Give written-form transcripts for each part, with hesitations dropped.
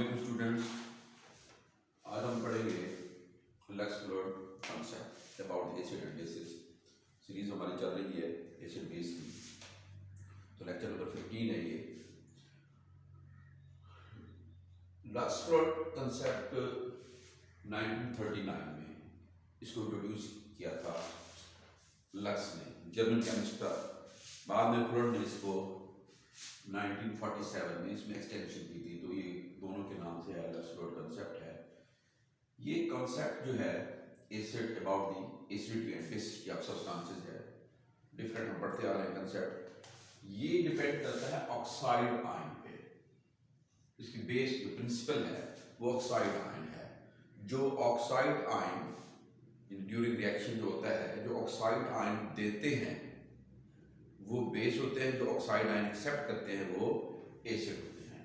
अस्सलाम स्टूडेंट्स, आज हम पढ़ेंगे lux फ्लोइड concept about acid and bases. Series हमारी चल रही है एसिड बेस की, तो लेक्चर नंबर 15 है ये। लक्स फ्लोइड कॉन्सेप्ट 1939 में इसको इंट्रोड्यूस किया था लक्स ने, जर्मन केमिस्ट था। बाद में फ्लोइड ने इसको 1947 में इसमें एक्सटेंशन की थी, तो ये दोनों के नाम से लक्स फ्लोइड कॉन्सेप्ट है। ये कॉन्सेप्ट जो है acid about the acidity and basicity of substances है, डिफरेंट हम पढ़ते आ रहे हैं कॉन्सेप्ट। ये डिपेंड करता है ऑक्साइड आयन पे। इसकी बेस जो प्रिंसिपल है वो ऑक्साइड आयन है। जो ऑक्साइड आयन ड्यूरिंग रिएक्शन जो होता है, जो ऑक्साइड आयन देते हैं वो बेस होते हैं, जो ऑक्साइड आयन एक्सेप्ट करते हैं वो एसिड होते हैं।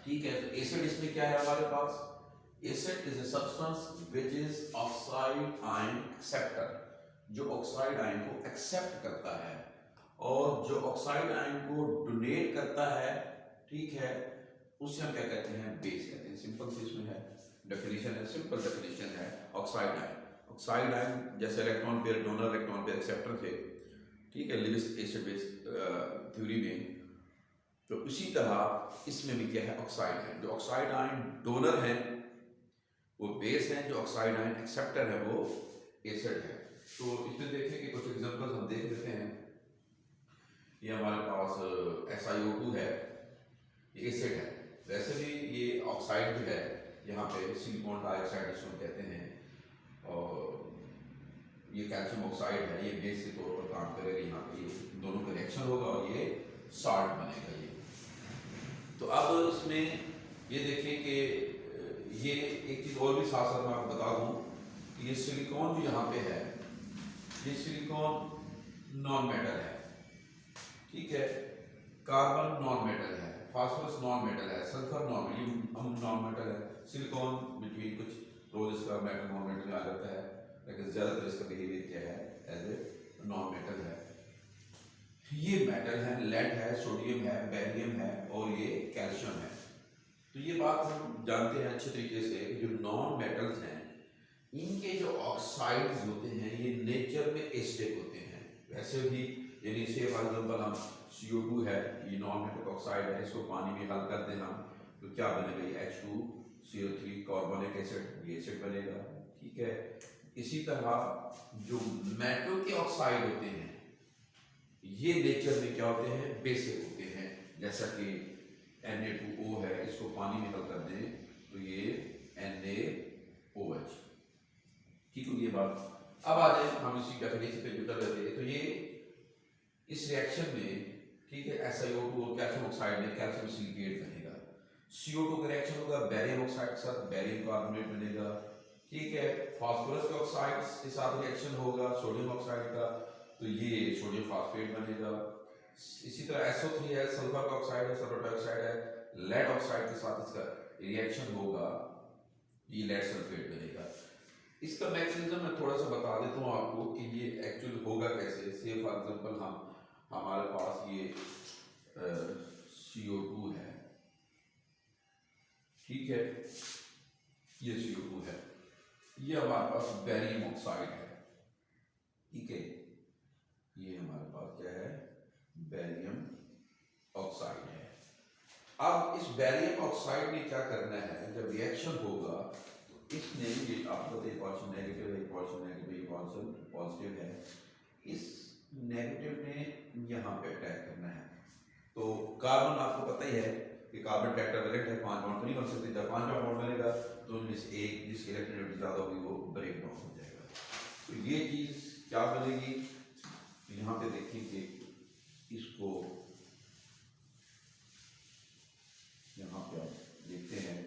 ठीक है, तो एसिड इसमें क्या है हमारे पास? Acid is a substance which is oxide ion acceptor, जो ऑक्साइड आयन को एक्सेप्ट करता है और जो ऑक्साइड आयन को डोनेट करता है, ठीक है, उसे हम क्या कहते हैं? बेस कहते हैं। सिंपल सी इसमें है डेफिनेशन है, सिंपल डेफिनेशन है ऑक्साइड आयन। ऑक्साइड आयन जैसे electron pair donor, electron pair acceptor थे, ठीक है, लिविस एसिड बेस थ्योरी में, तो इसी तरह इसमें भी क्या है? Oxide ion. जो ऑक्साइड आयन डोनर है वो बेस है, जो ऑक्साइड आयन एक्सेप्टर है वो एसिड है। तो इसमें देखें कि कुछ एग्जांपल्स हम देख लेते हैं। ये हमारे पास SiO2 है, ये एसिड है। वैसे भी ये ऑक्साइड जो है, यहाँ पे सिलिकॉन डाइऑक्साइड इसको कहते हैं, और ये कैल्शियम ऑक्साइड है, ये बेस के तौर पर काम करेगा। यहाँ पे ये दोनों का रिएक्शन होगा और ये साल्ट बनेगा ये। तो अब इसमें ये देखें कि ये एक चीज़ और भी साथ साथ मैं आपको बता दूँ कि ये सिलिकॉन जो यहाँ पे है, ये सिलिकॉन नॉन मेटल है, ठीक है, कार्बन नॉन मेटल है, फास्फोरस नॉन मेटल है, सल्फर नॉन मेटल, हम नॉन मेटल है। सिलिकॉन बिटवीन कुछ रोज इसका मेटल नॉन मेटल में आ जाता है, लेकिन ज़्यादातर इसका बिहेवियर क्या है? एज ए नॉन मेटल है। ये मेटल है, लेड है, सोडियम है, बेरियम है और ये कैल्शियम है। तो ये बात हम जानते हैं अच्छे तरीके से कि जो नॉन मेटल्स हैं इनके जो ऑक्साइड्स होते हैं ये नेचर में एसिडिक होते हैं। वैसे भी यानी से फॉर एग्जांपल हम CO2 है, ये नॉन मेटल ऑक्साइड है, इसको पानी में हल कर दें हम, तो क्या बनेगा? ये H2CO3 कार्बोनिक एसिड, ये एसिड बनेगा, ठीक है। इसी तरह जो मेटल के ऑक्साइड होते हैं ये नेचर में क्या होते हैं? बेसिक होते हैं। जैसा कि Na2O है, इसको पानी में हल कर दें तो ये NaOH, ठीक हो? ये बात। अब आ जाए हम इसी डेफिनेशन पे जो कर रहे थे, तो ये इस रिएक्शन में, ठीक है, SiO2 और कैल्शियम ऑक्साइड में कैल्शियम सिलिकेट बनेगा। CO2 का रिएक्शन होगा बेरियम ऑक्साइड के साथ, बेरियम कार्बोनेट बनेगा, ठीक है। फास्फोरस के ऑक्साइड के साथ रिएक्शन होगा सोडियम ऑक्साइड का, तो ये सोडियम फास्फेट बनेगा। इसी तरह SO3 है, सल्फर का ऑक्साइड है, सल्फर डाइऑक्साइड है, लेड ऑक्साइड के साथ इसका रिएक्शन होगा, ये लेड सल्फेट बनेगा। इसका मैकेनिज्म मैं थोड़ा सा बता देता हूँ आपको कि ये एक्चुअली होगा कैसे। से फॉर एग्जांपल हमारे पास ये CO2 है, ठीक है, ये CO2 है, ये हमारे पास बेरियम ऑक्साइड है, ठीक है, ये हमारे पास क्या है? बेरियम ऑक्साइड है। अब इस बेरियम ऑक्साइड ने क्या करना है? जब रिएक्शन होगा तो इसने, ये आपको एक पोर्शन नेगेटिव है, एक पोर्शन नेगेटिव, एक पोर्शन पॉजिटिव है, इस नेगेटिव ने यहाँ पे अटैक करना है। तो कार्बन आपको पता ही है कि कार्बन टेट्रावैलेंट है, 5 बॉन्ड तो नहीं बन सकते। जब 5 बॉन्ड बनेगा तो उनमें से एक जिसकी इलेक्ट्रॉनिक ज़्यादा होगी वो ब्रेक डाउन हो जाएगा। तो ये चीज़ क्या बनेगी? यहाँ पे देखिए कि इसको यहाँ पे आप देखते हैं,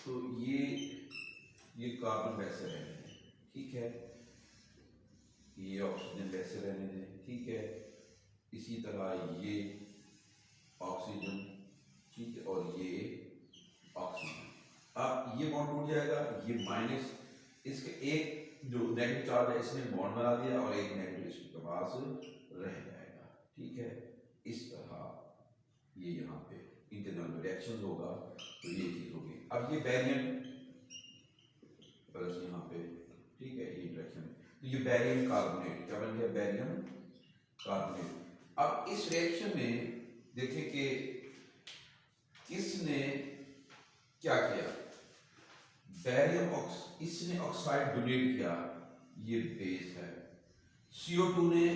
तो ये कार्बन वैसे रहने दें, ठीक है, ये ऑक्सीजन वैसे रहने दें, ठीक है। इसी तरह ये ऑक्सीजन, ठीक है, और ये ऑक्सीजन। अब ये बॉन्ड टूट जाएगा, ये माइनस, इसके एक जो नेगेटिव चार्ज है इसने बॉन्ड बना दिया और एक नेगेटिव इसके पास रह जाएगा, ठीक है। इस तरह ये यहाँ पे इनके दरमियान रिएक्शन होगा तो ये चीज होगी। अब ये बैरियम प्लस यहाँ पे, ठीक है, ये इंटरेक्शन, तो ये बैरियम कार्बोनेट क्या बन गया, बैरियम कार्बोनेट। अब इस रिएक्शन में देखिए कि किसने क्या किया, बैरियम इसने ऑक्साइड डोनेट किया, ये बेस है, CO2 ने,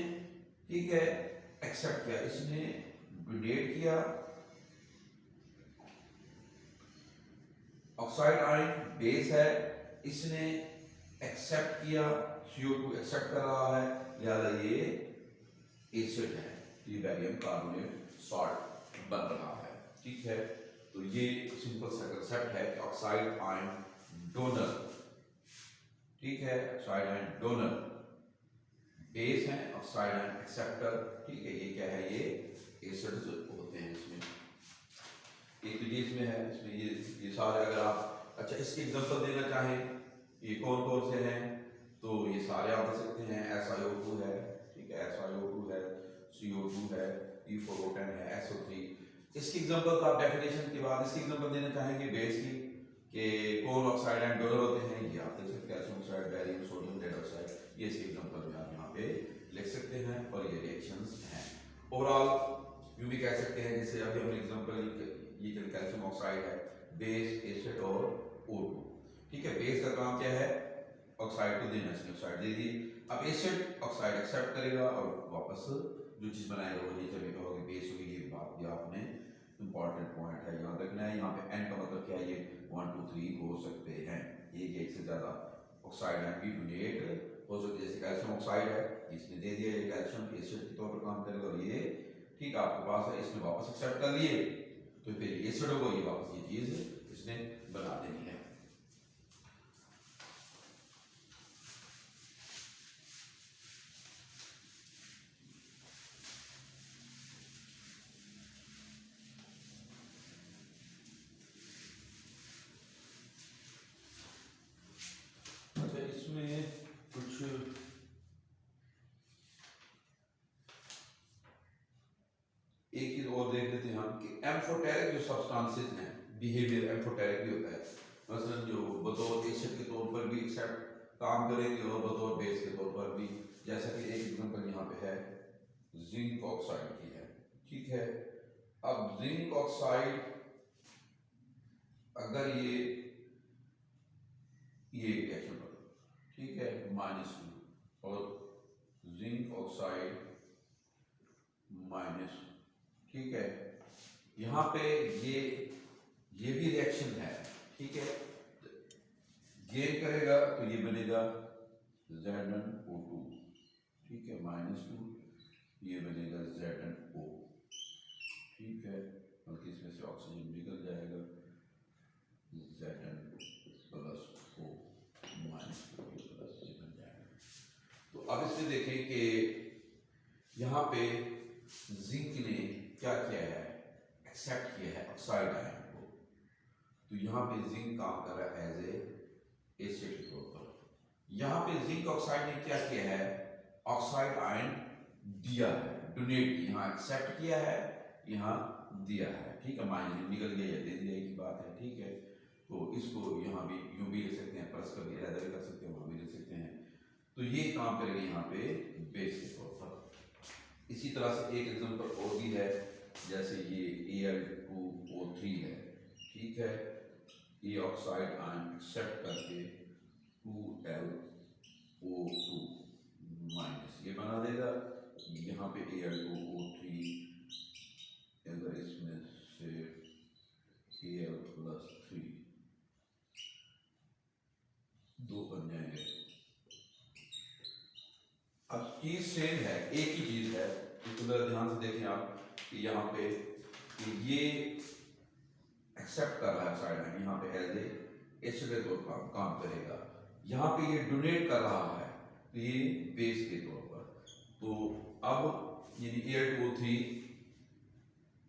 ठीक है, एक्सेप्ट किया, इसने डोनेट किया ऑक्साइड आयन, बेस है, इसने एक्सेप्ट किया, CO2 एक्सेप्ट कर रहा है, लिहाजा ये एसिड है, ये बैरियम कार्बोनेट सॉल्ट बन रहा है, ठीक है। तो ये सिंपल सा कंसेप्ट है कि ऑक्साइड आयन डोनर, ठीक है, ऑक्साइड आयन डोनर, बेस है, ऑक्साइड आयन एक्सेप्टर, ठीक है, ये क्या है, ये एसिड्स होते हैं इसमें। एक तो ये इसमें है, इसमें ये सारे, अगर आप अच्छा इसके एग्जांपल देना चाहें ये कौन कौन से हैं, तो ये सारे आप दे सकते हैं, SiO2 है, ठीक है, SiO2 है, CO2 है, E4O10 है, SO3। इसकी एग्जांपल का आप डेफिनेशन के बाद इसकी एग्जांपल देना चाहेंगे बेस की कि कौन ऑक्साइड एंड डोनर होते हैं, ये आप देख सकते हैं, calcium oxide, barium, sodium hydroxide, ये इसके एग्जांपल में आप यहाँ पे लिख सकते हैं, और ये रिएक्शंस हैं। ओवरऑल यूं भी कह सकते हैं, जैसे अभी हमने एग्जांपल ये कैल्शियम ऑक्साइड है, बेस, एसिड और O2, ठीक है। बेस का काम क्या है, ऑक्साइड को देना, इसने ऑक्साइड दे दी, अब एसिड ऑक्साइड एक्सेप्ट करेगा और वापस जो चीज बनाएगा वो नीचे चलेगा, होगी बेस होगी। ये बात भी आपने इंपॉर्टेंट पॉइंट है, याद रखना है। यहाँ पे n का मतलब क्या है, ये 1 2 3 हो सकते हैं, एक से ज्यादा ऑक्साइड आयन भी डोनेट हो सकते हैं। जैसे कैल्शियम ऑक्साइड है, इसने दे दिया, ये कैल्शियम एसिड के तौर पर काम करेगा, और ये ठीक आपके पास है, इसने वापस एक्सेप्ट कर लिए, तो फिर एसिड होगा, ये वापस ये चीज इसने बना देनी है। अच्छा, इसमें कुछ एक चीज और देख लेते हैं हम कि एम्फोटेरिक जो सब्सटेंसेस हैं, बिहेवियर एम्फोटेरिक भी होता है, मसलन जो बतौर एसिड के तौर पर भी एक्सेप्ट काम करेंगे और बतौर बेस के तौर पर भी। जैसा कि एक एग्जांपल यहाँ पे है जिंक ऑक्साइड की है, ठीक है। अब जिंक ऑक्साइड अगर ये रिएक्शन पर, ठीक है, -2 और जिंक ऑक्साइड -, ठीक है, यहाँ पे ये भी रिएक्शन है, ठीक है, गेन करेगा तो ये बनेगा ZnO2, ठीक है, -2, ये बनेगा ZnO, ठीक है, बल्कि इसमें से ऑक्सीजन निकल जाएगा, ZnO प्लस O -2 प्लस ये बन जाएगा। तो अब इसमें देखें कि यहाँ पे जिंक ने क्या किया है, एक्सेप्ट किया है ऑक्साइड आयन को, तो यहाँ पे जिंक काम कर रहा है एज ए एसिड के तौर पर। यहाँ पे जिंक ऑक्साइड ने क्या किया है, ऑक्साइड आयन दिया है, डोनेट, यहाँ एक्सेप्ट किया है, यहाँ दिया है, ठीक है, माइनस निकल गया या दे दिया की बात है, ठीक है। तो इसको यहाँ भी यूं भी लिख सकते हैं, प्लस कर दिया भी कर सकते हैं, वहां भी लिख सकते हैं। तो ये काम करेगा यहाँ पे बेस के तौर पर। इसी तरह से एक एग्जांपल और भी है, जैसे ये Al2O3 है, ठीक है, ये ऑक्साइड आयन एक्सेप्ट करके 2LO2 माइनस ये बना देगा, यहाँ पे Al2O3 अगर इसमें से Al+3 दो बन जाएंगे। अब चीज सेम है, एक ही चीज है, इसको जरा ध्यान से देखें आप कि यहाँ पे कि ये एक्सेप्ट कर रहा है ऑक्साइड आयन, यहाँ पे एज ए एसिड के तौर पर काम करेगा, यहाँ पे ये डोनेट कर रहा है, तो ये बेस के तौर पर। तो अब यानी Al2O3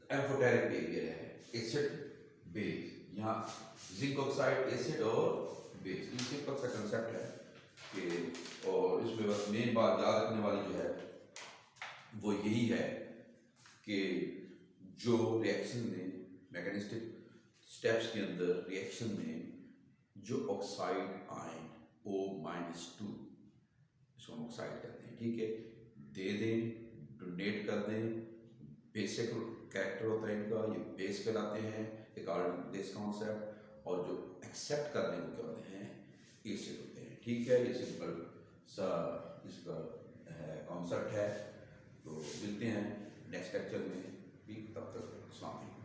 एम्फोटेरिक बिहेवियर है, एसिड बेस, यहाँ जिंक ऑक्साइड एसिड और बेस, ये सिंपल सा कंसेप्ट है कि, और इसमें बस मेन बात याद रखने वाली जो है वो यही है कि जो रिएक्शन में मैकेनिस्टिक स्टेप्स के अंदर रिएक्शन में जो ऑक्साइड आयन O-2, इसको हम ऑक्साइड कहते हैं, ठीक है, दे दें, डोनेट कर दें, बेसिक कैरेक्टर होता है इनका, ये बेस कहलाते हैं अकॉर्डिंग दिस कॉन्सेप्ट, और जो एक्सेप्ट करने को क्या होते हैं, एसिड होते हैं, ठीक है। ये सिंपल सा इसका कॉन्सेप्ट है। तो मिलते हैं नेक्स्ट लेक्चर में भी, तब तक अस्सलाम वालेकुम।